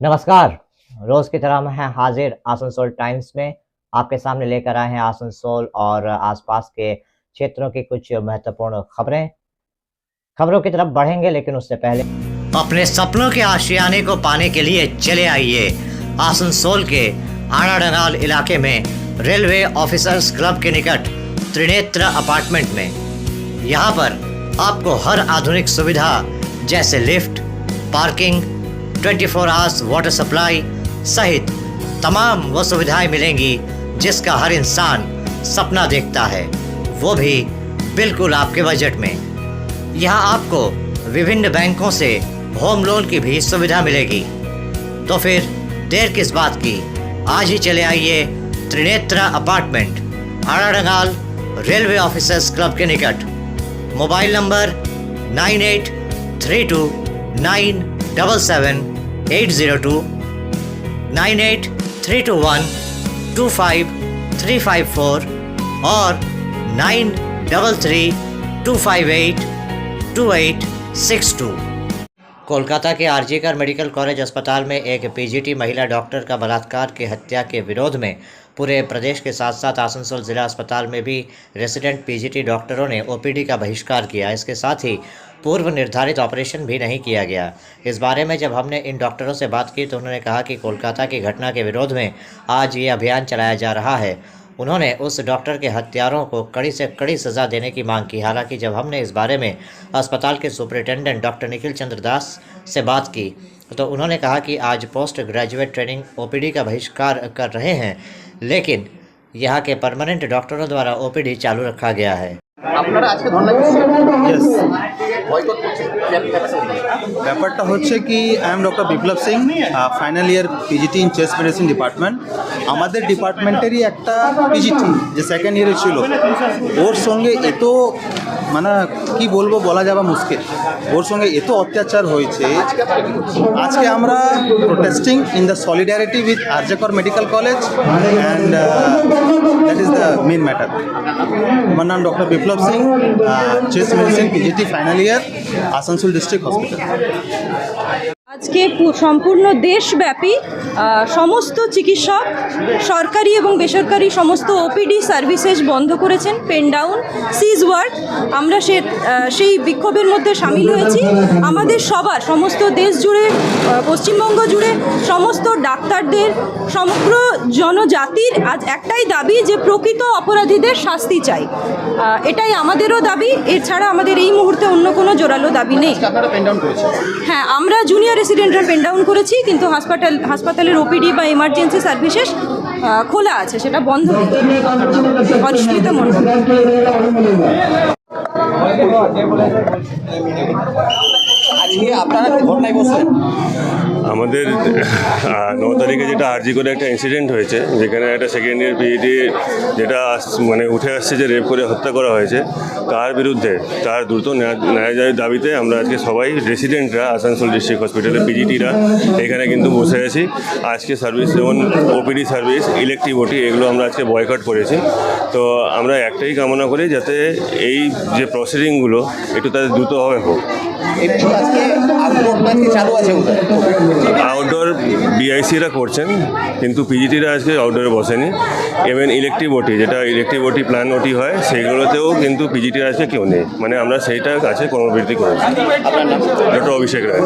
नमस्कार। रोज की तरह मैं हाजिर आसनसोल टाइम्स में आपके सामने लेकर आए हैं आसनसोल और आसपास के क्षेत्रों की कुछ महत्वपूर्ण खबरों की तरफ बढ़ेंगे, लेकिन उससे पहले अपने सपनों के आशियाने को पाने के लिए चले आइए आसनसोल के आड़ाडंगाल इलाके में रेलवे ऑफिसर्स क्लब के निकट त्रिनेत्र अपार्टमेंट में। यहाँ पर आपको हर आधुनिक सुविधा जैसे lift, parking, 24 hours water supply सहित तमाम वो सुविधाएं मिलेंगी जिसका हर इंसान सपना देखता है, वो भी बिल्कुल आपके बजट में। यहाँ आपको विभिन्न बैंकों से होम लोन की भी सुविधा मिलेगी। तो फिर देर किस बात की, आज ही चले आइए Trinetra apartment, Adadangal railway officers club के निकट। मोबाइल नंबर 9832977802, 9832125354 और 9332582862। कोलकाता के आरजीकर मेडिकल कॉलेज अस्पताल में एक पीजीटी महिला डॉक्टर का बलात्कार की हत्या के विरोध में पूरे प्रदेश के साथ साथ आसनसोल जिला अस्पताल में भी रेसिडेंट पीजीटी डॉक्टरों ने ओपीडी का बहिष्कार किया। इसके साथ ही पूर्व निर्धारित ऑपरेशन भी नहीं किया गया। इस बारे में जब हमने इन डॉक्टरों से बात की तो उन्होंने कहा कि कोलकाता की घटना के विरोध में आज ये अभियान चलाया जा रहा है। उन्होंने उस डॉक्टर के हत्यारों को कड़ी से कड़ी सज़ा देने की मांग की। हालांकि जब हमने इस बारे में अस्पताल के सुपरिटेंडेंट डॉक्टर निखिल चंद्र दास से बात की तो उन्होंने कहा कि आज पोस्ट ग्रेजुएट ट्रेनिंग ओपीडी का बहिष्कार कर रहे हैं, लेकिन यहाँ के परमानेंट डॉक्टरों द्वारा ओपीडी चालू रखा गया है। আপনারা আজকে ধর্ণা ব্যাপারটা হচ্ছে কি I am doctor Biplab Singh, final year PGT in chest medicine department. আমাদের ডিপার্টমেন্টেরই একটা পিজিটি যে সেকেন্ড ইয়ারে ছিল, ওর সঙ্গে এত মানে কি বলবো বলা যাওয়া মুশকিল, ওর সঙ্গে এত অত্যাচার হয়েছে। আজকে আমরা protesting in the solidarity with RG Kar medical college and that is the main matter. আমার নাম doctor Biplab Singh, chest medicine PGT final year, Asansol district hospital. আজকে সম্পূর্ণ দেশব্যাপী সমস্ত চিকিৎসক সরকারি এবং বেসরকারি সমস্ত ওপিডি সার্ভিসেস বন্ধ করেছেন, পেন ডাউন, সিজ ওয়ার্ক। আমরা সেই বিক্ষোভের মধ্যে সামিল হয়েছি। আমাদের সবার সমস্ত দেশ জুড়ে, পশ্চিমবঙ্গ জুড়ে সমস্ত ডাক্তারদের, সমগ্র জনজাতির আজ একটাই দাবি যে প্রকৃত অপরাধীদের শাস্তি চাই। এটাই আমাদেরও দাবি, এছাড়া আমাদের এই মুহূর্তে অন্য কোনো জোরালো দাবি নেই। হ্যাঁ, আমরা জুনিয়র রেসিডেন্টরা পেন ডাউন করেছি, কিন্তু হাসপাতালের ওপিডি বা এমার্জেন্সি সার্ভিসেস খোলা আছে, সেটা বন্ধ নেই। অরিষ্মিতা মণ্ডল। আমাদের 9 তারিখে যেটা আরজি করে একটা ইনসিডেন্ট হয়েছে, যেখানে একটা সেকেন্ড ইয়ার পিজিটি যেটা মানে উঠে আসছে যে রেপ করে হত্যা করা হয়েছে, তার বিরুদ্ধে তার দ্রুত ন্যায় দাবিতে আমরা আজকে সবাই রেসিডেন্টরা আসানসোল ডিস্ট্রিক্ট হসপিটালের পিজিটিরা এখানে কিন্তু বসে আছি। আজকে সার্ভিস যেমন ওপিডি সার্ভিস, ইলেকট্রিক ওটি, এগুলো আমরা আজকে বয়কট করেছি। তো আমরা একটাই কামনা করি যাতে এই যে প্রসিডিংগুলো একটু তাদের দ্রুতভাবে হোক। আউটডোর বিআইসিরা করছেন, কিন্তু পিজিটিরা আজকে আউটডোরে বসেনি। ইভেন ইলেকট্রিক ওটি, যেটা ইলেকট্রিক ওটি প্ল্যান ওটি হয়, সেইগুলোতেও কিন্তু পিজিটির আজকে কেউ নেই। মানে আমরা সেইটার কাছে কর্মবৃত্তি করেছি। ডক্টর অভিষেক রায়।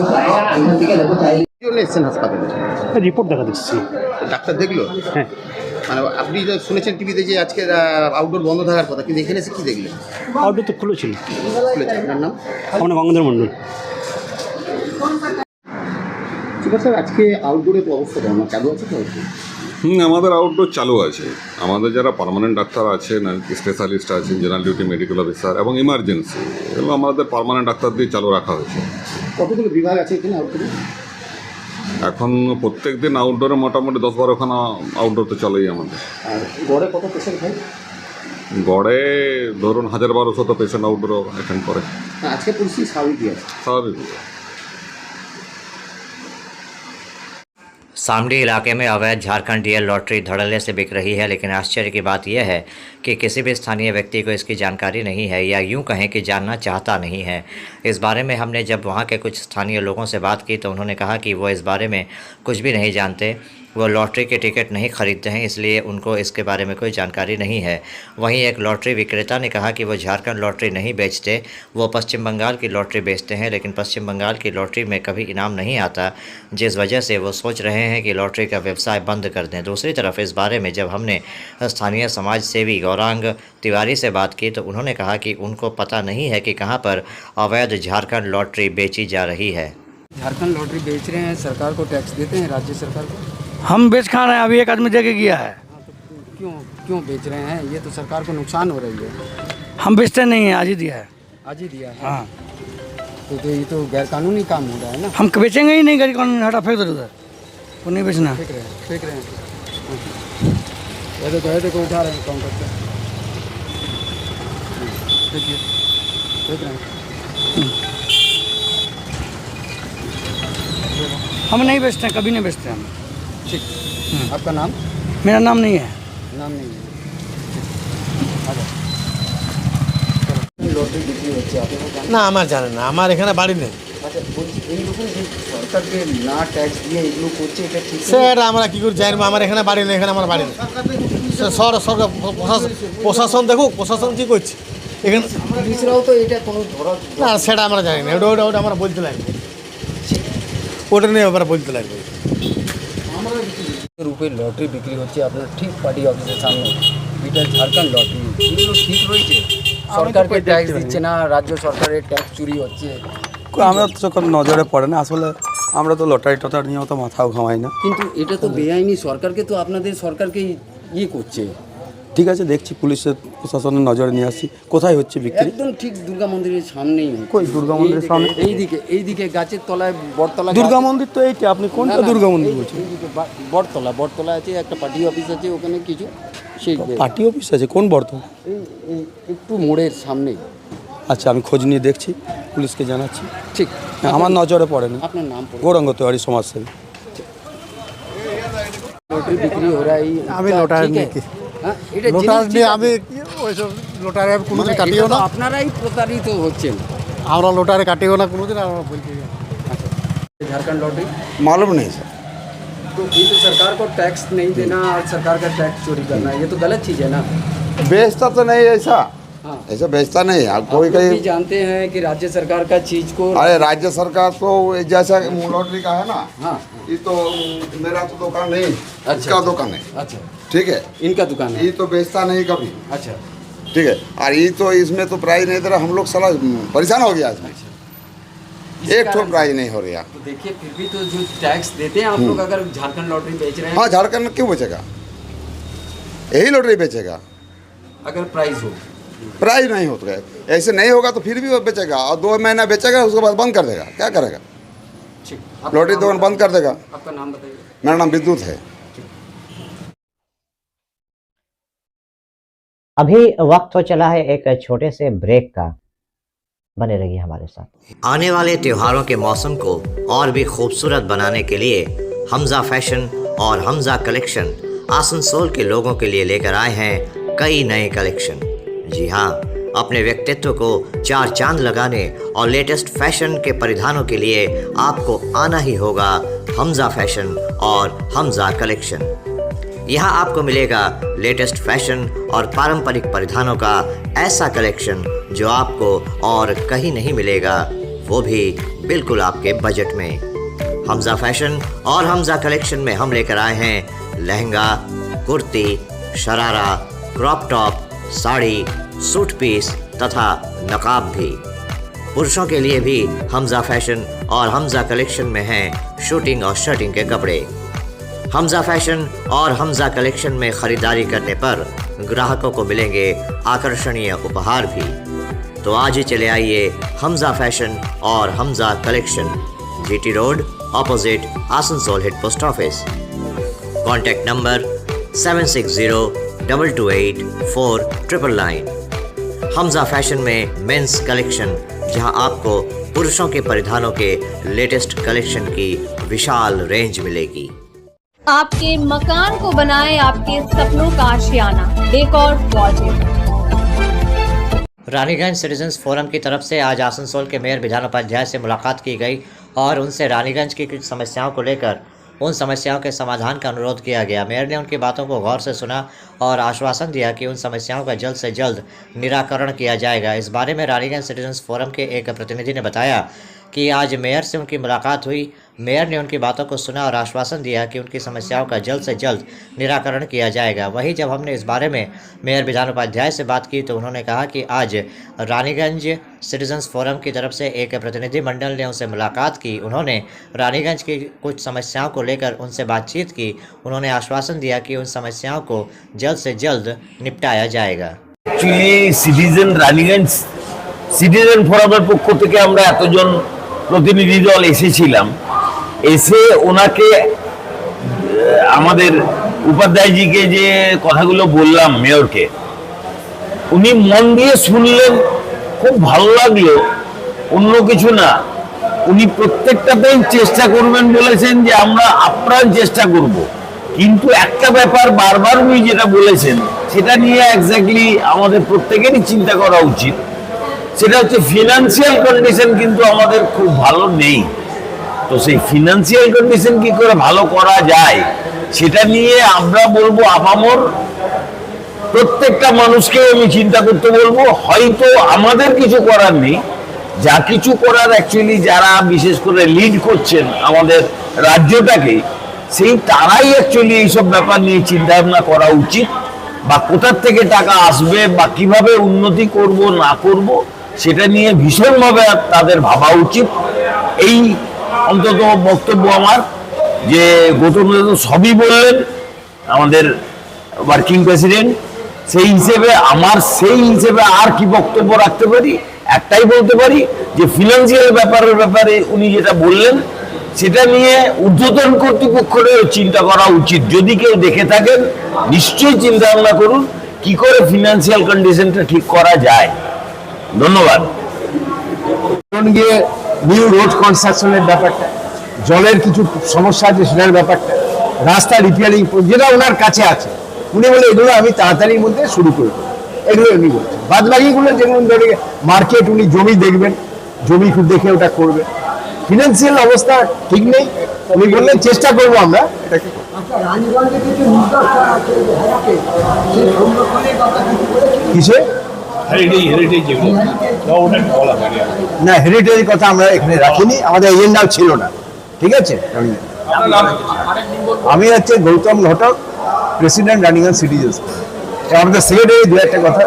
রিপোর্ট দেখা দিচ্ছি, ডাক্তার দেখলো? হ্যাঁ। মানে আপনি শুনেছেন টিভিতে যে আজকে আউটডোর বন্ধ থাকার কথা, কিন্তু এখানে এসে কি দেখলেন? আউটডোর তো খুলেছিল। আপনার নাম? আমার নাম গঙ্গাধর মণ্ডল। ঠিক আছে, আজকে আউটডোরের অবস্থা কেমন, চালু আছে তো? আমাদের আউটডোর চালু আছে। আমাদের যারা পার্মানেন্ট ডাক্তার আছেন, স্পেশালিস্ট আছেন, জেনারেল ডিউটি মেডিকেল অফিসার এবং ইমার্জেন্সি, এগুলো আমাদের পার্মানেন্ট ডাক্তার দিয়ে চালু রাখা হয়েছে। কতগুলো বিভাগ আছে এখানে আউটডোরে? এখন প্রত্যেক দিন আউটডোরে মোটামুটি 10-12খানা আউটডোর তো চলেই আমাদের। আর গড়ে কত পেশেন্ট হয়? গড়ে ধরুন 1000-1200 পেশেন্ট আউটডোর অ্যাটেন্ড করে। আজকে পরিস্থিতি স্বাভাবিকই আছে? স্বাভাবিক। सामडी इलाके में अवैध झारखंड डीएल लॉटरी धड़ल्ले से बिक रही है, लेकिन आश्चर्य की बात यह है कि किसी भी स्थानीय व्यक्ति को इसकी जानकारी नहीं है, या यूं कहें कि जानना चाहता नहीं है। इस बारे में हमने जब वहां के कुछ स्थानीय लोगों से बात की तो उन्होंने कहा कि वो इस बारे में कुछ भी नहीं जानते, वो लॉटरी के टिकट नहीं खरीदते हैं, इसलिए उनको इसके बारे में कोई जानकारी नहीं है। वहीं एक लॉटरी विक्रेता ने कहा कि वो झारखंड लॉटरी नहीं बेचते, वो पश्चिम बंगाल की लॉटरी बेचते हैं, लेकिन पश्चिम बंगाल की लॉटरी में कभी इनाम नहीं आता, जिस वजह से वो सोच रहे हैं कि लॉटरी का व्यवसाय बंद कर दें। दूसरी तरफ इस बारे में जब हमने स्थानीय समाज सेवी गौरांग तिवारी से बात की तो उन्होंने कहा कि उनको पता नहीं है कि कहाँ पर अवैध झारखंड लॉटरी बेची जा रही है। झारखंड लॉटरी बेच रहे हैं, सरकार को टैक्स देते हैं, राज्य सरकार को। हम बेच खा रहे हैं, अभी एक आदमी दे के गया है। हाँ, तो क्यों क्यों बेच रहे हैं? ये तो सरकार को नुकसान हो रही है। हम बेचते नहीं हैं, आज ही दिया है। आज ही दिया है। हाँ, तो ये तो गैर कानूनी काम हो रहा है ना। हम बेचेंगे ही नहीं, गाड़ी कौन हटा फेंक दो उधर, वो नहीं बेचना। फेंक रहे हैं ये देखो उठा रहे हैं काउंटर पे, देखिए फेंक रहे हैं। हम नहीं बेचते हैं, कभी नहीं बेचते हम। ठीक, आपका नाम? मेरा नाम नहीं है। नाम नहीं है। লটারি বিক্রি হচ্ছে আপনারা জানেন? না আমার জানে না, আমার এখানে বাড়ি নেই। আচ্ছা বলছি এইরকম যে সরকারকে না ট্যাক্স দিয়ে এগুলো করছে, এটা ঠিক না? স্যার আমরা কি করে জানবো? আমার এখানে বাড়ি নেই, এখানে আমার বাড়ি নেই। সরকার প্রশাসন দেখুক, প্রশাসন কী করছে এখানে। পুলিশরাও তো এটা কোনো ধরা না সেটা আমরা জানি না, ওটা ওটা ওটা আমরা বলতে লাগবে, ওটা নিয়ে ব্যাপারে বলতে লাগবে। রূপে লটারি বিক্রি হচ্ছে আপনার ঠিক পার্টি অফিসের সামনে, এটা ঝাড়খণ্ড লটারি, এগুলো ঠিক রয়েছে? সরকারকে ট্যাক্স দিচ্ছে না, রাজ্য সরকারের ট্যাক্স চুরি হচ্ছে। আমরা তো যখন নজরে পড়ে না, আসলে আমরা তো লটারি টটারি নিয়েও তো মাথাও ঘামাই না। কিন্তু এটা তো বেআইনি, সরকারকে তো আপনাদের সরকারকে ইয়ে করছে। ঠিক আছে, দেখছি পুলিশের প্রশাসনের নজরে নিয়ে আসছি কোথায় হচ্ছে বিক্রি। একদম ঠিক দুর্গা মন্দিরের সামনেই। কই দুর্গা মন্দিরের সামনে? এইদিকে গাছের তলায়, বটতলা। দুর্গা মন্দির তো এইটা, আপনি কোনটা দুর্গা মন্দির বলছেন? এইদিকে বটতলা আছে, একটা পার্টি অফিস আছে ওখানে কিছু, সেই পার্টি অফিস আছে কোন বর্তমান? এই একটু মোড়ের সামনে। আচ্ছা আমি খোঁজ নিয়ে দেখছি, পুলিশকে জানাচ্ছি। ঠিক, আমার নজরে পড়ে না। আপনার নাম? গৌরাঙ্গ তিওয়ারি, সমাজসেবী। লটারি বিক্রি हो रहा है, আমি লটারি নিয়ে কি লটারি নিয়ে আমি ওইসব লটারি আমি কোনোদিন কাটিও না। আপনারাই প্রতারিত হচ্ছেন। আমরা লটারি কাটিও না কোনোদিন, আমরা বলছি। झारखंड लॉटरी मालूम नहीं सर। तो ये तो सरकार को टैक्स नहीं देना और सरकार का टैक्स चोरी करना, ये तो गलत चीज़ है ना। बेचता तो नहीं ऐसा, हाँ, ऐसा बेचता नहीं है। कोई आप लोग भी जानते हैं कि राज्य सरकार का चीज़ को। अरे राज्य सरकार तो जैसा लॉटरी का है ना, हाँ, ये तो मेरा तो दुकान नहीं, इसका दुकान है। अच्छा, ठीक है, इनका दुकान है। ये तो बेचता नहीं कभी। अच्छा, ठीक है, और ये तो इसमें तो प्राइस नहीं दे रहा, हम लोग साला परेशान हो गया इसमें। एक तो प्राइस नहीं हो रहा। तो देखिए फिर भी तो जो टैक्स देते हैं आप लोग, अगर झारखंड लॉटरी बेच रहे हैं। हाँ, झारखंड में क्यों बेचेगा? यही लॉटरी बेचेगा अगर प्राइस हो। प्राइस नहीं होता है, ऐसे नहीं होगा तो फिर भी वो बेचेगा, और 2 महीना बेचेगा उसके बाद बंद कर देगा। क्या करेगा? ठीक, लॉटरी दुकान बंद कर देगा। आपका नाम बताइए। मेरा नाम विद्युत है। अभी वक्त हो चला है एक छोटे से ब्रेक का, बने रहिए हमारे साथ। आने वाले त्योहारों के मौसम को और भी खूबसूरत बनाने के लिए हमजा फैशन और हमजा कलेक्शन आसनसोल के लोगों के लिए लेकर आए हैं कई नए कलेक्शन। जी हाँ, अपने व्यक्तित्व को 4 चांद लगाने और लेटेस्ट फैशन के परिधानों के लिए आपको आना ही होगा हमजा फैशन और हमजा कलेक्शन। यहाँ आपको मिलेगा लेटेस्ट फैशन और पारंपरिक परिधानों का ऐसा कलेक्शन जो आपको और कहीं नहीं मिलेगा, वो भी बिल्कुल आपके बजट में। हमजा फैशन और हमजा कलेक्शन में हम लेकर आए हैं lehenga, kurti, sharara, crop top, sari, suit piece तथा नकाब भी। पुरुषों के लिए भी हमजा फैशन और हमजा कलेक्शन में हैं शूटिंग और शर्टिंग के कपड़े। हमजा फैशन और हमजा कलेक्शन में ख़रीदारी करने पर ग्राहकों को मिलेंगे आकर्षणीय उपहार भी। तो आज ही चले आइए हमजा फैशन और Hamza collection, GT road opposite Asansol head post office. Contact number 7602284999। Hamza fashion में मेंस कलेक्शन, जहां आपको पुरुषों के परिधानों के लेटेस्ट कलेक्शन की विशाल रेंज मिलेगी। आपके मकान को बनाए आपके सपनों का आशियाना। एक और वॉलपेपर। रानीगंज सिटीजन्स फोरम की तरफ से आज आसनसोल के मेयर विधान उपाध्याय से मुलाकात की गई और उनसे रानीगंज की कुछ समस्याओं को लेकर उन समस्याओं के समाधान का अनुरोध किया गया। मेयर ने उनकी बातों को गौर से सुना और आश्वासन दिया कि उन समस्याओं का जल्द से जल्द निराकरण किया जाएगा। इस बारे में रानीगंज सिटीजन्स फोरम के एक प्रतिनिधि ने बताया कि आज मेयर से उनकी मुलाकात हुई। मेयर ने उनकी बातों को सुना और आश्वासन दिया कि उनकी समस्याओं का जल्द से जल्द निराकरण किया जाएगा। वहीं जब हमने इस बारे में मेयर विधान उपाध्याय से बात की तो उन्होंने कहा कि आज रानीगंज सिटीजन्स फोरम की तरफ से एक प्रतिनिधिमंडल ने उनसे मुलाकात की। उन्होंने रानीगंज की कुछ समस्याओं को लेकर उनसे बातचीत की। उन्होंने आश्वासन दिया कि उन समस्याओं को जल्द से जल्द निपटाया जाएगा। एक्चुअली सिटीजन रानीगंज সিটিজেন ফোরামের পক্ষ থেকে আমরা এতজন প্রতিনিধি দল এসেছিলাম, এসে ওনাকে আমাদের উপাধ্যায়জিকে যে কথাগুলো বললাম মেয়রকে, উনি মন দিয়ে শুনলেন, খুব ভালো লাগলো। অন্য কিছু না, উনি প্রত্যেকটাতেই চেষ্টা করবেন বলেছেন যে আমরা আপ্রাণ চেষ্টা করব। কিন্তু একটা ব্যাপার বারবার উনি যেটা বলেছেন সেটা নিয়ে এক্স্যাক্টলি আমাদের প্রত্যেকেরই চিন্তা করা উচিত। সেটা হচ্ছে ফিনান্সিয়াল কন্ডিশন কিন্তু আমাদের খুব ভালো নেই। তো সেই ফিনান্সিয়াল কন্ডিশন কি করে ভালো করা যায় সেটা নিয়ে আমরা বলবো, আপামর প্রত্যেকটা মানুষকে আমি চিন্তা করতে বলবো। হয়তো আমাদের কিছু করার নেই, যা কিছু করার অ্যাকচুয়ালি যারা বিশেষ করে লিড করছেন আমাদের রাজ্যটাকে, সেই তারাই অ্যাকচুয়ালি এইসব ব্যাপার নিয়ে চিন্তা ভাবনা করা উচিত, বা কোথার থেকে টাকা আসবে বা কিভাবে উন্নতি করব না করব সেটা নিয়ে ভীষণভাবে তাদের ভাবা উচিত। এই অন্তত বক্তব্য আমার, যে গৌতম দা সবই বললেন আমাদের ওয়ার্কিং প্রেসিডেন্ট, সেই হিসেবে আর কি বক্তব্য রাখতে পারি, একটাই বলতে পারি যে ফিনান্সিয়াল ব্যাপারে উনি যেটা বললেন সেটা নিয়ে ঊর্ধ্বতন কর্তৃপক্ষের চিন্তা করা উচিত। যদি কেউ দেখে থাকেন নিশ্চয়ই চিন্তা ভাবনা করুন কি করে ফিনান্সিয়াল কন্ডিশনটা ঠিক করা যায়। ধন্যবাদ। গিয়ে নিউ রোড কনস্ট্রাকশনের ব্যাপারটা, জলের কিছু সমস্যা আছে সেটার ব্যাপারটা, রাস্তা রিপেয়ারিং যেটা ওনার কাছে আছে, উনি বলে এগুলো আমি তাড়াতাড়ির মধ্যে শুরু করব, এগুলো উনি বলছেন। বাদ বাকিগুলো যেমন ধরে মার্কেট, উনি জমি দেখবেন, জমি দেখে ওটা করবেন। ফিনান্সিয়াল অবস্থা ঠিক নেই, উনি বললেন চেষ্টা করবো আমরা এটাকে। কিসে না, হেরিটেজের কথা আমরা এখানে রাখিনি, আমাদের এজেন্ডাও ছিল না। ঠিক আছে, আমি হচ্ছে গৌতম ঘটক, প্রেসিডেন্ট রানীগঞ্জ সিটিজেন্স। আমাদের সেক্রেটারি দু একটা কথা,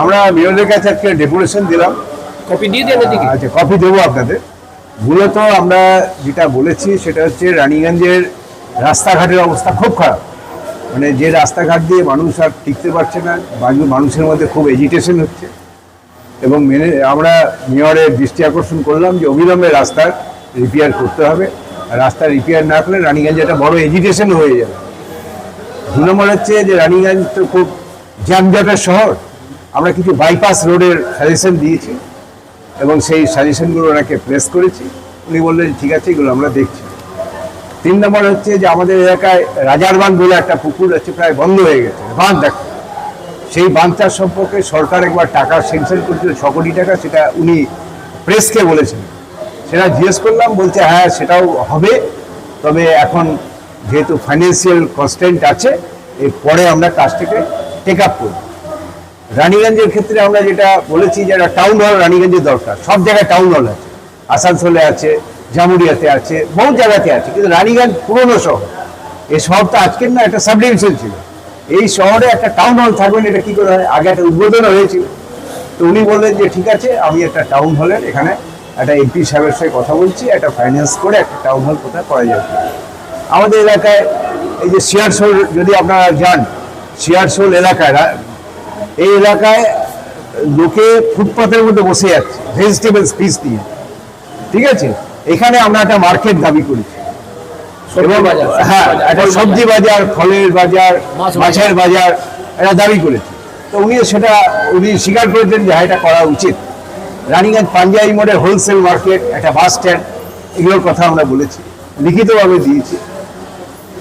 আমরা মেয়রের কাছে আজকে ডেপুটেশন দিলাম, কপি দিয়ে দেন। আচ্ছা, কপি দেবো আপনাদের। মূলত আমরা যেটা বলেছি সেটা হচ্ছে রানীগঞ্জের রাস্তাঘাটের অবস্থা খুব খারাপ, মানে যে রাস্তাঘাট দিয়ে মানুষ আর টিকতে পারছে না, মানুষের মধ্যে খুব এজিটেশন হচ্ছে। এবং আমরা মেয়রের দৃষ্টি আকর্ষণ করলাম যে অবিলম্বে রাস্তার রিপেয়ার করতে হবে, রাস্তা রিপেয়ার না করলে রানীগঞ্জে একটা বড় এজিটেশন হয়ে যাবে। 2 নম্বর হচ্ছে যে রানীগঞ্জ তো খুব জ্যামজটের শহর, আমরা কিছু বাইপাস রোডের সাজেশন দিয়েছি এবং সেই সাজেশনগুলো ওনাকে প্লেস করেছি। উনি বললেন ঠিক আছে, এগুলো আমরা দেখছি। 3 নম্বর হচ্ছে যে আমাদের এলাকায় রাজার বাঁধ বলে একটা পুকুর আছে, প্রায় বন্ধ হয়ে গেছে বাঁধ। দেখ, সেই বাঁধটার সম্পর্কে সরকার একবার টাকা স্যাংশন করেছিল 6 কোটি টাকা, সেটা উনি প্রেসকে বলেছেন। সেটা জিজ্ঞেস করলাম, বলছে হ্যাঁ সেটাও হবে, তবে এখন যেহেতু ফাইন্যান্সিয়াল কনস্ট্যান্ট আছে, এরপরে আমরা কাজটাকে টেক আপ করব। রানীগঞ্জের ক্ষেত্রে আমরা যেটা বলেছি যে একটা টাউন হল রানীগঞ্জের দরকার। সব জায়গায় টাউন হল আছে, আসানসোলে আছে, জামুরিয়াতে আছে, বহু জায়গাতে আছে, কিন্তু রানীগঞ্জ পুরনো শহর। এই শহরটা আজকের না, একটা সাব ডিভিশন ছিল। এই শহরে একটা টাউন হল থাকবেন, এটা কী করে হয়? আগে একটা উদ্বোধন হয়েছিল, তো উনি বললেন যে ঠিক আছে, আমি একটা টাউন হলের এখানে একটা এমপি সাহেবের সাথে কথা বলছি, একটা ফাইন্যান্স করে একটা টাউন হল কোথায় করা যাবে। আমাদের এলাকায় এই যে শিয়ারশোল, যদি আপনারা যান শিয়ারশোল এলাকায়, এই এলাকায় লোকে ফুটপাথের মধ্যে বসে যাচ্ছে ভেজিটেবলস পিস দিয়ে। ঠিক আছে, এখানে আমরা একটা মার্কেট দাবি করেছি, হ্যাঁ একটা সবজি বাজার, ফলের বাজার, মাছের বাজার এটা দাবি করেছি। তো উনি স্বীকার করেছেন যে এটা করা উচিত। রানীগঞ্জ পাঞ্জাবি মোড়ের হোলসেল মার্কেট, একটা বাস স্ট্যান্ড, এগুলোর কথা আমরা বলেছি, লিখিতভাবে দিয়েছি।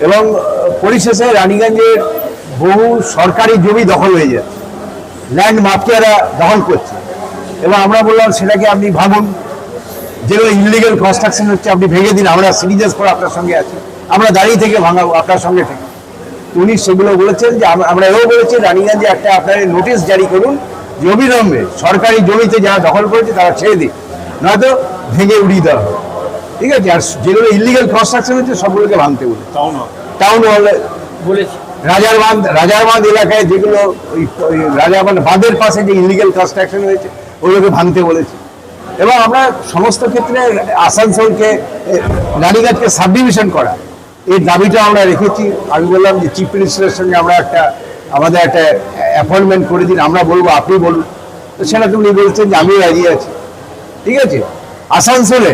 এবং পরিশেষে রানীগঞ্জের বহু সরকারি জমি দখল হয়ে যাচ্ছে, ল্যান্ড মাফিয়ারা দখল করছে। এবং আমরা বললাম সেটাকে আপনি ভাবুন, যেগুলো ইলিগাল কনস্ট্রাকশন হচ্ছে আপনি ভেঙে দিন, আমরা সিটিজেন্স করে আপনার সঙ্গে আছি, আমরা দাঁড়িয়ে থেকে ভাঙাবো আপনার সঙ্গে থেকে। উনি সেগুলো বলেছেন যে আমরা এও বলেছি রানীগঞ্জে একটা আপনার নোটিশ জারি করুন যে অবিলম্বে সরকারি জমিতে যারা দখল করেছে তারা ছেড়ে দিন, নয়তো ভেঙে উড়িয়ে দেওয়া হবে। ঠিক আছে, আর যেগুলো ইলিগাল কনস্ট্রাকশন হচ্ছে সবগুলোকে ভাঙতে বলে টাউন হলে বলেছি। রাজার বাঁধ এলাকায় যেগুলো ওই রাজার বাঁধের পাশে যে ইলিগাল কনস্ট্রাকশন হয়েছে ওগুলোকে ভাঙতে বলেছি। এবং আমরা সমস্ত ক্ষেত্রে আসানসোলকে রানীগঞ্জকে সাবডিভিশন করা এর দাবিটা আমরা রেখেছি। আমি বললাম যে চিফ মিনিস্টারের সঙ্গে আমরা আমাদের একটা অ্যাপয়েন্টমেন্ট করে দিন, আমরা বলবো আপনি বলুন। তো সেটা উনি বলছেন যে আমিও রাজি আছি। ঠিক আছে, আসানসোলে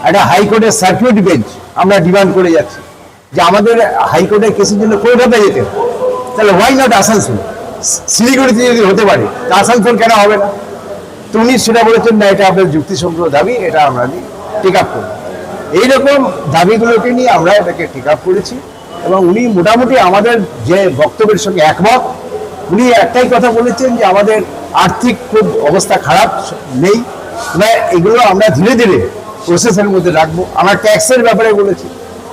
একটা হাইকোর্টের সার্কিট বেঞ্চ আমরা ডিমান্ড করে যাচ্ছি যে আমাদের হাইকোর্টের কেসের জন্য কলকাতা যেতে হবে, তাহলে ওয়াই নট আসানসোল? শিলিগুড়িতে যদি হতে পারে তা আসানসোল কেন হবে না? তো উনি সেটা বলেছেন না, এটা আপনার যুক্তিসঙ্গত দাবি, এটা আমরা টেক আপ করব। এইরকম দাবিগুলোকে নিয়ে আমরা এটাকে টেক আপ করেছি। এবং উনি মোটামুটি আমাদের যে বক্তব্যের সঙ্গে একমত। উনি একটাই কথা বলেছেন যে আমাদের আর্থিক খুব অবস্থা খারাপ নেই, এগুলো আমরা ধীরে ধীরে প্রসেসের মধ্যে রাখবো। আমরা ট্যাক্সের ব্যাপারে বলেছি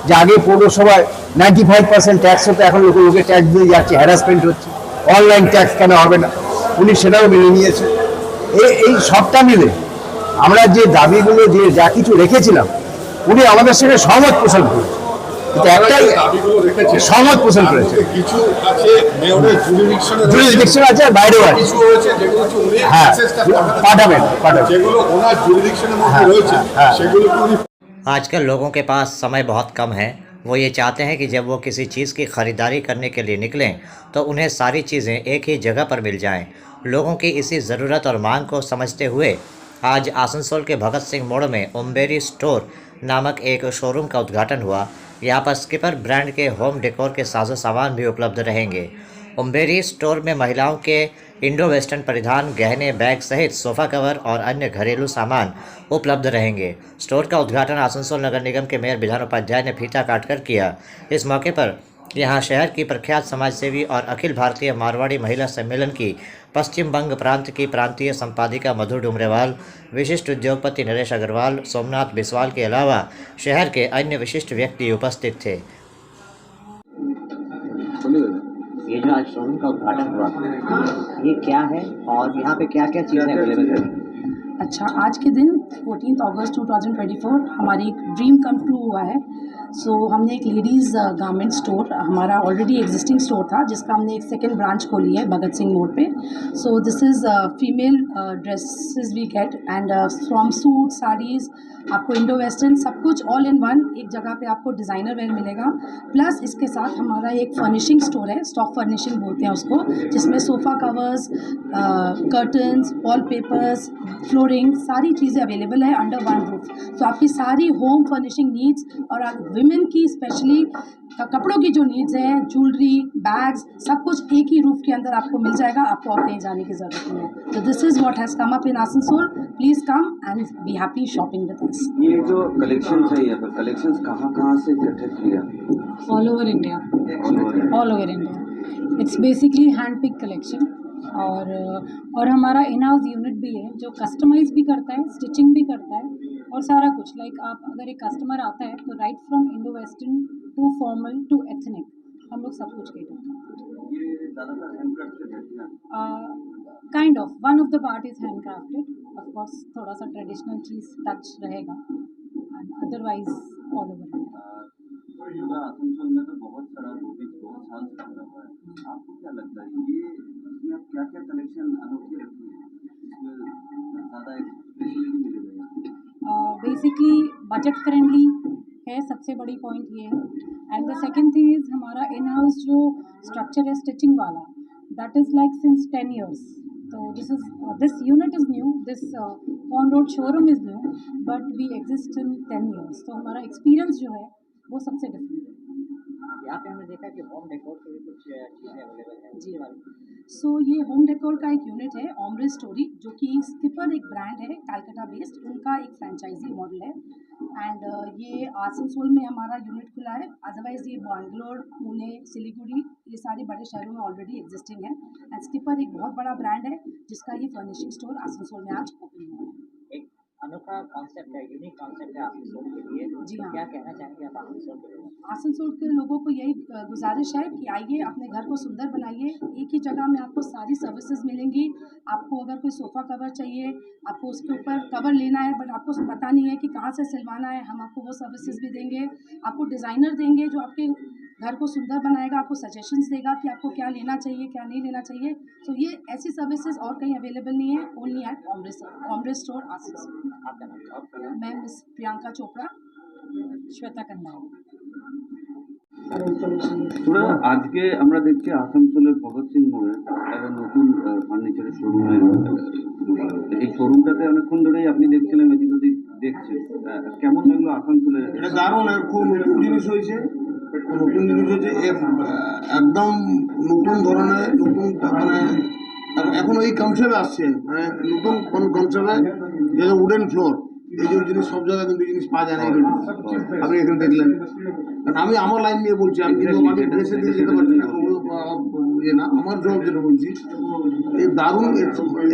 যে আগে পৌরসভায় 95% ট্যাক্স হতো, এখন লোকে ট্যাক্স দিয়ে যাচ্ছে, হ্যারাসমেন্ট হচ্ছে, অনলাইন ট্যাক্স কেন হবে না, উনি সেটাও মেনে নিয়েছে। এই সবটা মিলে আমরা যে দাবিগুলো যে যা কিছু রেখেছিলাম উনি আমাদের সঙ্গে সহমত পোষণ করেছে। একটাই সহমত পোষণ করেছে, কিছু আছে জুরিসডিকশন আছে, বাইরেও আছে, হ্যাঁ পাঠাবেন যেগুলো ওনার জুরিসডিকশনের মধ্যে রয়েছে সেগুলো উনি। आजकल लोगों के पास समय बहुत कम है। वो ये चाहते हैं कि जब वो किसी चीज़ की ख़रीदारी करने के लिए निकलें तो उन्हें सारी चीज़ें एक ही जगह पर मिल जाएं। लोगों की इसी ज़रूरत और मांग को समझते हुए आज आसनसोल के भगत सिंह मोड़ में ओम्बेरी स्टोर नामक एक शोरूम का उद्घाटन हुआ। यहाँ पर स्किपर ब्रांड के होम डेकोर के साजो सामान भी उपलब्ध रहेंगे। ओम्बेरी स्टोर में महिलाओं के इंडो वेस्टर्न परिधान, गहने, बैग सहित सोफ़ा कवर और अन्य घरेलू सामान उपलब्ध रहेंगे। स्टोर का उद्घाटन आसनसोल नगर निगम के मेयर बिधान उपाध्याय ने फीता काटकर किया। इस मौके पर यहाँ शहर की प्रख्यात समाजसेवी और अखिल भारतीय मारवाड़ी महिला सम्मेलन की पश्चिम बंग प्रांत की प्रांतीय संपादिका मधु डुमरेवाल, विशिष्ट उद्योगपति नरेश अग्रवाल, सोमनाथ बिस्वाल के अलावा शहर के अन्य विशिष्ट व्यक्ति उपस्थित थे। ये जो आज शोरूम का उद्घाटन हुआ, ये क्या है और यहाँ पे क्या क्या चीज़ें अवेलेबल है? अच्छा, आज के दिन 14 अगस्त 2024 हमारी एक ड्रीम कम ट्रू हुआ है। सो हमने एक लेडीज़ गारमेंट स्टोर, हमारा ऑलरेडी एग्जिस्टिंग स्टोर था जिसका हमने एक सेकेंड ब्रांच खोली है भगत सिंह मोड़ पे। So this is female dresses we get and from suit, saris, आपको इंडो वेस्टर्न सब कुछ ऑल इन वन एक जगह पे आपको डिज़ाइनर वेयर मिलेगा। प्लस इसके साथ हमारा एक फर्निशिंग स्टोर है, स्टॉक फर्निशिंग बोलते हैं उसको, जिसमें sofa covers, curtains, wall papers, flooring, सारी चीज़ें अवेलेबल है अंडर वन रूफ। तो आपकी सारी होम फर्निशिंग नीड्स और विमेन की स्पेशली कपड़ों की जो नीड्स हैं, ज्वेलरी, बैग्स, सब कुछ एक ही रूफ के अंदर आपको मिल जाएगा, आपको और कहीं जाने की ज़रूरत नहीं है। तो this is what has come up in Asansol. Please come and be happy shopping with us. ये जो कलेक्शन है यहाँ पर, कलेक्शंस कहाँ से इकट्ठे किया? All over India, all over India. It's basically hand pick collection. और हमारा इन हाउस यूनिट भी है जो कस्टमाइज भी करता है, स्टिचिंग भी करता है और सारा कुछ। लाइक आप अगर एक कस्टमर आता है तो right from Indo western to formal to ethnic हम लोग सब कुछ कैटर करते हैं। Kind of one of the part is hand crafted, of course थोड़ा सा ट्रेडिशनल चीज़ टच रहेगा and otherwise all over. Asansol में तो बहुत सारा बहुत साल से लगा हुआ है, आपको क्या लगता है ये इसमें आप क्या क्या कलेक्शन अनोखे रखते हैं इसमें ज़्यादा स्पेशलिटी मिलेगा? बेसिकली बजट फ्रेंडली है, सबसे बड़ी पॉइंट ये है। And the second thing is हमारा इन हाउस जो स्ट्रक्चर है स्टिचिंग वाला, that is like since 10 years। तो this unit is new, this on road showroom is new, but we exist in 10 years। तो हमारा एक्सपीरियंस जो है वो सबसे डिफरेंट है। यहाँ पे हमने देखा कि होम डेकोर के भी कुछ चीज़ें अवेलेबल हैं जी सो ये होम डेकोर का एक यूनिट है ऑमरे स्टोरी, जो कि स्किपर एक ब्रांड है कलकत्ता बेस्ड, उनका एक फ्रेंचाइजी मॉडल है। एंड ये आसनसोल में हमारा यूनिट खुला है। अदरवाइज़ ये बैंगलोर, पुणे, सिलीगुड़ी, ये सारे बड़े शहरों में ऑलरेडी एग्जिस्टिंग है। एंड स्किपर एक बहुत बड़ा ब्रांड है जिसका ये फर्निशिंग स्टोर आसनसोल में आज ओपन हुआ है। एक अनोखा कॉन्सेप्ट है, यूनिक कॉन्सेप्ट है आसनसोल के लिए। जी हाँ। क्या कहना चाहेंगे आप आसनसोल के लोगों को? आसनसोल के लोगों को यही गुजारिश है कि आइए, अपने घर को सुंदर बनाइए। एक ही जगह में आपको सारी सर्विसेज मिलेंगी। आपको अगर कोई सोफ़ा कवर चाहिए, आपको उसके ऊपर कवर लेना है बट आपको पता नहीं है कि कहाँ से सिलवाना है, हम आपको वो सर्विसेज भी देंगे। आपको डिज़ाइनर देंगे जो आपके घर को सुंदर बनाएगा, आपको सजेशंस देगा कि आपको क्या लेना चाहिए, क्या नहीं लेना चाहिए। तो ये ऐसी सर्विसेज और कहीं अवेलेबल नहीं है, only eight ombré store Asansol. आपका नाम? मैं मिस प्रियंका चोपड़ा, श्वेता कन्या। তোরা আজকে আমরা দেখছি আসানসোলের ভগৎ সিং মোড়ে একটা নতুন ফার্নিচারের শোরুমের এই শোরুমটাতে অনেকক্ষণ ধরেই আপনি দেখছিলেন, এদিক ওদিক দেখছেন, কেমন লাগলো আসানসোলের? এটা দারুণ, খুব নতুন জিনিস হয়েছে, একদম নতুন ধরনের, নতুন মানে এখন এই কনসেপ্টে আসছে, মানে নতুন কনসেপ্টে, যেটা উডেন ফ্লোর, এই যে জিনিস সব জায়গায় কিন্তু জিনিস পাওয়া যায় না। আপনি এখানে দেখলেন, কারণ আমি আমার লাইন নিয়ে বলছি, আমি কিন্তু আমি ড্রেসের দিকে যেতে পারছি না, ইয়ে না, আমার জব যেটা বলছি, এই দারুণ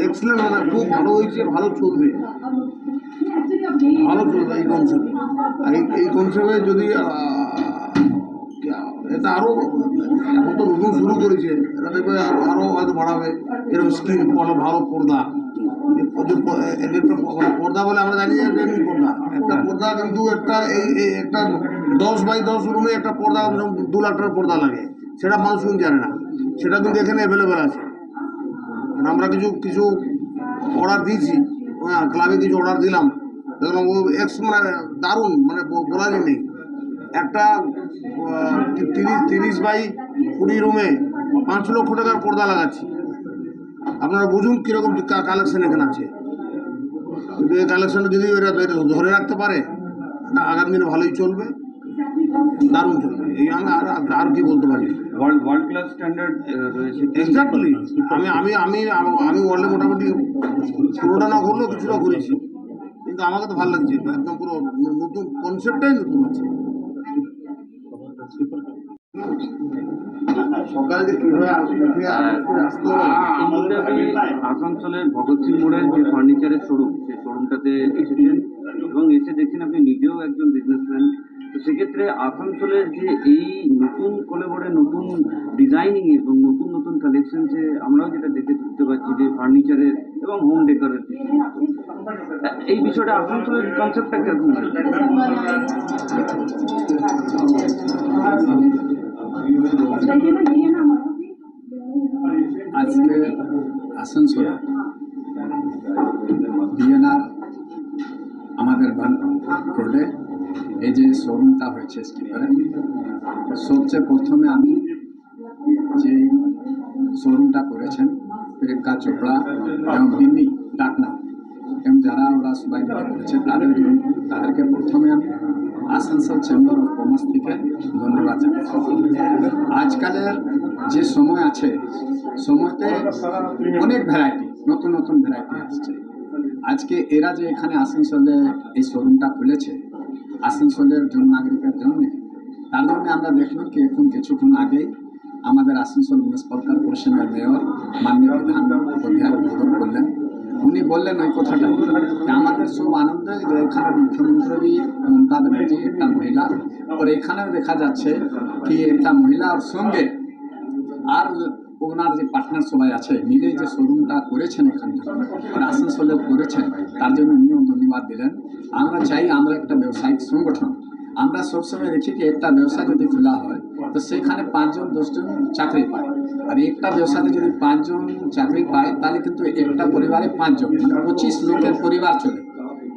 এক্সেলেন্ট, মানে খুব ভালো হয়েছে, ভালো চলবে, ভালো চলবে এই কনসেপ্ট। আর এই কনসেপ্টে যদি এটা আরও, এখন তো নতুন শুরু করেছে, এটা দেখবে আরও হয়তো বাড়াবে, এরকম স্ক্রিন, ভালো পর্দা, পর্দা বলে আমরা জানি যে ডেমিং পর্দা, একটা পর্দা কিন্তু একটা এই একটা 10x10 রুমে একটা পর্দা 2 লাখ টাকার পর্দা লাগে, সেটা মানুষ কিন্তু জানে না, সেটা কিন্তু এখানে অ্যাভেলেবেল আছে। আমরা কিছু অর্ডার দিয়েছি, ক্লাবে কিছু অর্ডার দিলাম, দেখলাম ও মানে দারুণ, মানে বলারই নেই। একটা 30x20 রুমে 5 লক্ষ টাকার পর্দা লাগাচ্ছি, আপনারা বুঝুন কীরকম কালেকশন এখানে আছে। কিন্তু এই কালেকশনটা যদি এরা ধরে রাখতে পারে, আগামী দিনে ভালোই চলবে, দারুণ চলবে। এই আমি আর কি বলতে পারি, ওয়ার্ল্ড ক্লাস স্ট্যান্ডার্ড রয়েছে। এক্স্যাক্টলি, আমি ওয়ার্ল্ডে মোটামুটি পুরোটা না করলেও কিছুটা করেছি, কিন্তু আমাকে তো ভালো লাগছে, একদম পুরো নতুন কনসেপ্টটাই নতুন আছে। সকালে যে কীভাবে আসানসোলের ভগৎ সিং মোড়ের যে ফার্নিচারের শোরুম, সেই শোরুমটাতে এসেছেন এবং এসে দেখছেন আপনি নিজেও একজন বিজনেসম্যান। তো সেক্ষেত্রে আসানসোলের যে এই নতুন কলেবরে নতুন ডিজাইনিং এবং নতুন নতুন কালেকশন, যে আমরাও যেটা দেখতে পাচ্ছি যে ফার্নিচারের এবং হোম ডেকোরের, এই বিষয়টা আসানসোলের কনসেপ্টটা কিরকম? আজকে আসানসোলে বিএনআর আমাদের রোডে এই যে শোরুমটা হয়েছে স্কিপারে, সবচেয়ে প্রথমে আমি যে শোরুমটা করেছেন প্রিয়ঙ্কা চোপড়া এবং বিন্নি ডাকনা এবং যারা ওরা সবাই মিলে করেছেন, তাদেরকে প্রথমে আমি আসানসোল চেম্বার অফ কমার্স থেকে ধন্যবাদ জানাচ্ছি। আজকালের যে সময় আছে, সময়তে অনেক ভ্যারাইটি, নতুন নতুন ভ্যারাইটি আসছে। আজকে এরা যে এখানে আসানসোলে এই শোরুমটা খুলেছে আসানসোলের নাগরিকের জন্য, তার জন্য আমরা দেখলাম কি এখন কিছুক্ষণ আগেই আমাদের আসানসোল মিউনিসিপ্যাল কর্পোরেশনের মেয়র মাননীয় বিধান উপাধ্যায় উদ্বোধন করলেন। উনি বললেন ওই কথাটা, আমাদের সব আনন্দে যে এখানে মুখ্যমন্ত্রী মমতা ব্যানার্জি একটা মহিলা, আর এখানেও দেখা যাচ্ছে কি একটা মহিলার সঙ্গে আর ওনার যে পার্টনার সবাই আছে মিলে যে শোরুমটা করেছেন এখানে আর আসানসোলে করেছেন, তার জন্য উনিও ধন্যবাদ দিলেন। আমরা চাই আমরা একটা ব্যবসায়িক সংগঠন, আমরা সবসময় দেখি কি একটা ব্যবসা যদি খোলা হয় তো সেখানে 5-10 জন চাকরি পায়, আর একটা ব্যবসাতে যদি 5 জন চাকরি পায় তাহলে কিন্তু একটা পরিবারে 5 জন, মানে 25 লোকের পরিবার চলে।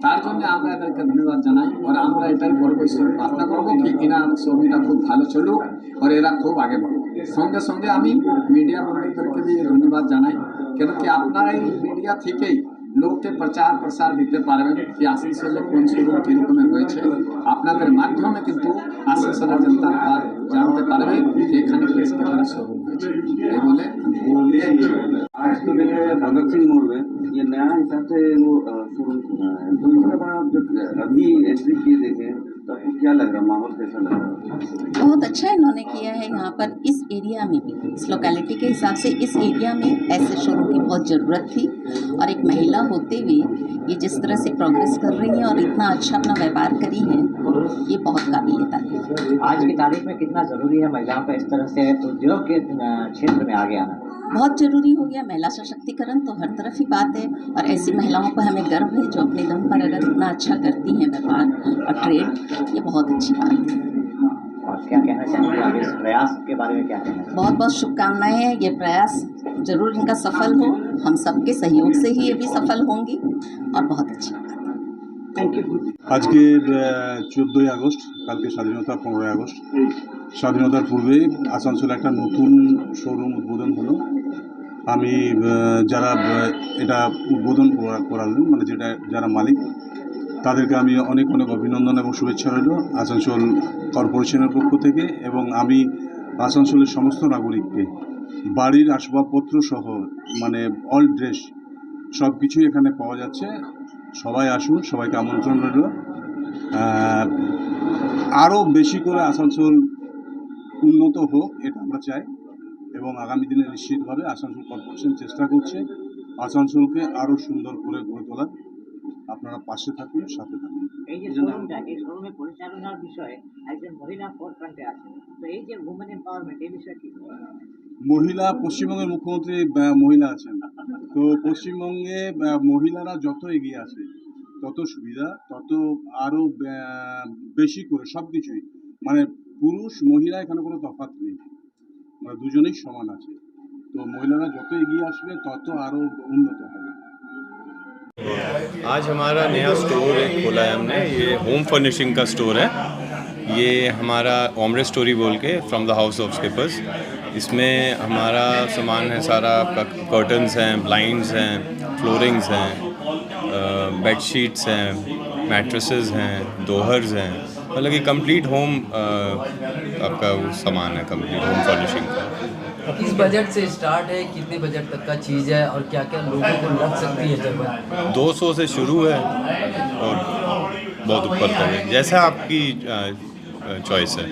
তার জন্য আমরা এদেরকে ধন্যবাদ জানাই, আর আমরা এটাই বলবো, ঈশ্বরের প্রার্থনা করবো কি এনার শোরুমটা খুব ভালো চলুক আর এরা খুব আগে বাড়ুক। সঙ্গে সঙ্গে আমি মিডিয়া বন্ধুদেরকে দিয়ে ধন্যবাদ জানাই, কেন কি আপনারা এই মিডিয়া থেকেই লোককে প্রচার প্রসার দিতে পারবেন কি আসানসোলে কোন শোরুম কীরকম হয়েছে, আপনাদের মাধ্যমে কিন্তু আসানসোলের জনতা জানতে পারবে যে এখানে কি স্কেলের শোরুম হয়েছে। এই বলে आज तो देखे भगत सिंह मोड़ में ये नया हिसाब से वो शोरूम खुला है, तो इसके बाद आप जब अभी एंट्री किए देखे तो आपको क्या लग रहा, माहौल कैसा लग रहा? बहुत अच्छा इन्होंने किया है यहाँ पर इस एरिया में भी, इस लोकेलिटी के हिसाब से इस एरिया में ऐसे शोरूम की बहुत ज़रूरत थी। और एक महिला होते हुए ये जिस तरह से प्रोग्रेस कर रही हैं और इतना अच्छा अपना व्यापार करी हैं, ये बहुत काबिल तारीफ है। आज की तारीख में कितना ज़रूरी है महिलाओं का इस तरह से उद्योग के क्षेत्र में आगे आना? बहुत ज़रूरी हो गया महिला सशक्तिकरण, तो हर तरफ ही बात है। और ऐसी महिलाओं पर हमें गर्व है जो अपने दम पर अगर इतना अच्छा करती हैं व्यापार और ट्रेड, ये बहुत अच्छी बात है। और क्या कहना चाहेंगे आप इस प्रयास के बारे में, क्या कहना चाहेंगे? बहुत बहुत शुभकामनाएं हैं, ये प्रयास जरूर इनका सफल हो, हम सबके सहयोग से ही ये भी सफल होंगी और बहुत अच्छी बात है। Thank you. আজকে 14ই আগস্ট, কালকে স্বাধীনতা 15ই আগস্ট। স্বাধীনতার পূর্বে আসানসোলে একটা নতুন শোরুম উদ্বোধন হলো। আমি যারা এটা উদ্বোধন করালেন, মানে যারা মালিক, তাদেরকে আমি অনেক অনেক অভিনন্দন এবং শুভেচ্ছা রইল আসানসোল কর্পোরেশনের পক্ষ থেকে। এবং আমি আসানসোলের সমস্ত নাগরিককে বাড়ির আসবাবপত্র সহ মানে অল ড্রেস সব কিছুই এখানে পাওয়া যাচ্ছে। সবাই আসুন, সবাইকে আমন্ত্রণ রইল। আরও বেশি করে আসানসোল উন্নত হোক এটা আমরা চাই এবং আগামী দিনে নিশ্চিতভাবে আসানসোল কর্পোরেশন চেষ্টা করছে আসানসোলকে আরও সুন্দর করে গড়ে তোলার। আপনারা পাশে থাকুন, সাথে থাকুন। এই যে শোরুমটা, এই শোরুমের পরিচালনার বিষয়ে একজন মহিলা ফোরফ্রন্টে আছে, তো এই যে উমেন এম্পাওয়ারমেন্ট, এই বিষয়ে কি? মহিলা, পশ্চিমবঙ্গের মুখ্যমন্ত্রী মহিলা আছেন, তো পশ্চিমবঙ্গে মহিলারা যত এগিয়ে আসে তত সুবিধা, তত আরও বেশি করে সব কিছুই, মানে পুরুষ মহিলা এখানে কোনো তফাৎ নেই, মানে দুজনেই সমান আছে। তো মহিলারা যত এগিয়ে আসবে তত আরও উন্নত হবে। आज हमारा नया स्टोर एक खोला है हमने, ये होम फर्निशिंग का स्टोर है। ये हमारा ओमरे स्टोरी बोल के from the house of skippers. इसमें हमारा सामान है सारा, कर्टन्स हैं, ब्लाइंड्स हैं, फ्लोरिंग्स हैं, बेडशीट्स हैं, मैट्रेसेस हैं, दोहर्स हैं, मतलब कि कंप्लीट होम आपका सामान है, कंप्लीट होम फर्निशिंग का। किस बजट से स्टार्ट है, कितने बजट तक का चीज़ है और क्या क्या लोगों को लग सकती है जगह? 200 से शुरू है और बहुत ऊपर तक है, जैसा आपकी चॉइस है।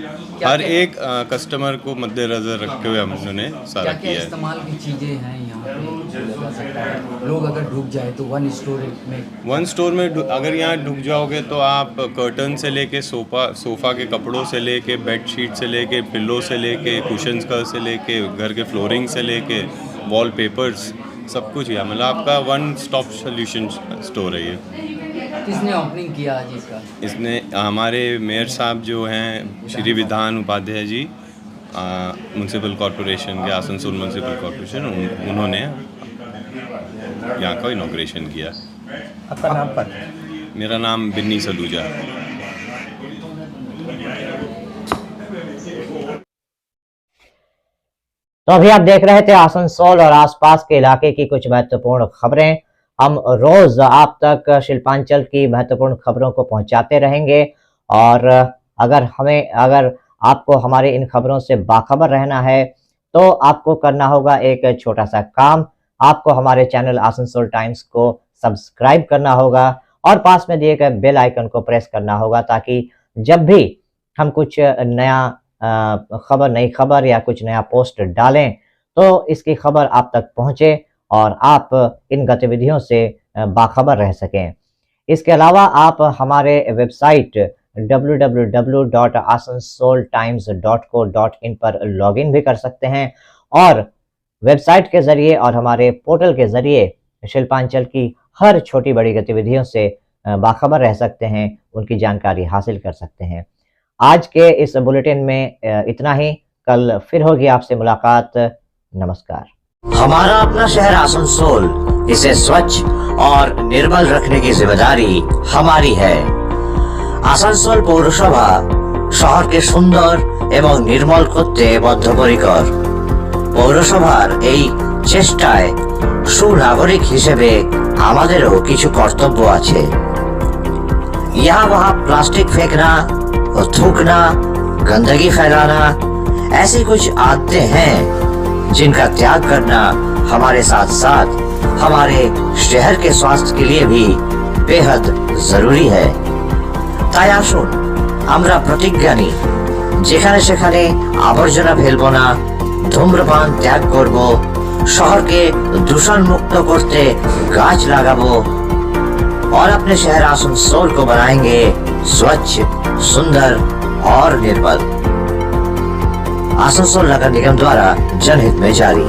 हर एक कस्टमर को मद्देनजर रखते हुए हमने सारा किया है। इस्तेमाल की चीज़ें हैं यहाँ पे जो लगा सकता है, लोग अगर ढुक जाए तो वन स्टोर में अगर यहाँ ढुक जाओगे तो आप कर्टन से लेके सोफ़ा के कपड़ों से लेके बेडशीट से लेके पिल्लो से लेके कुशन्स का से लेके घर के फ्लोरिंग से लेके वॉलपेपर्स सब कुछ है, मतलब आपका वन स्टॉप सोल्यूशन स्टोर है ये। किसने ओपनिंग किया आज इसका? इसने हमारे मेयर साहब जो हैं श्री विधान उपाध्याय जी, म्यूनसिपल कॉरपोरेशन के, आसनसोल म्यूनसिपल कॉरपोरेशन, उन्होंने यहाँ का इनॉग्रेशन किया। आपका नाम पर? मेरा नाम बिन्नी सलूजा। तो अभी आप देख रहे थे आसनसोल और आसपास के इलाके की कुछ महत्वपूर्ण खबरें। हम रोज आप तक शिल्पांचल की महत्वपूर्ण खबरों को पहुंचाते रहेंगे और अगर आपको हमारे इन खबरों से बाखबर रहना है तो आपको करना होगा एक छोटा सा काम। आपको हमारे चैनल आसनसोल टाइम्स को सब्सक्राइब करना होगा और पास में दिए गए बेल आइकन को प्रेस करना होगा ताकि जब भी हम कुछ नया नई खबर या कुछ नया पोस्ट डालें तो इसकी खबर आप तक पहुंचे और आप इन गतिविधियों से बाखबर रह सकें। इसके अलावा आप हमारे वेबसाइट www.asansoltimes.co.in पर लॉगिन भी कर सकते हैं और वेबसाइट के जरिए और हमारे पोर्टल के जरिए शिल्पांचल की हर छोटी बड़ी गतिविधियों से बाखबर रह सकते हैं, उनकी जानकारी हासिल कर सकते हैं। आज के इस बुलेटिन में इतना ही, कल फिर होगी आपसे मुलाकात। नमस्कार। हमारा अपना शहर आसनसोल, इसे स्वच्छ और निर्मल रखने की जिम्मेदारी हमारी है। आसनसोल पौरसभा শহরকে সুন্দর এবং নির্মল করতে বদ্ধপরিকর। পৌরসভার এই চেষ্টায় সুনাগরিক হিসেবে আমাদেরও কিছু কর্তব্য আছে। यहाँ वहाँ प्लास्टिक फेंकना, थूकना, गंदगी फैलाना ऐसी कुछ आदतें हैं जिनका त्याग करना हमारे साथ साथ हमारे शहर के स्वास्थ्य के लिए भी बेहद जरूरी है। তাই আসুন আমরা প্রতিজ্ঞা নিই, যেখানে সেখানে আবর্জনা ফেলবো না, ধূম্রপান ত্যাগ করব, শহরকে দূষণ মুক্ত করতে গাছ লাগাবো और अपने शहर आसनसोल को बनाएंगे स्वच्छ, सुंदर और निर्मल। आसनसोल नगर निगम द्वारा जनहित में जारी।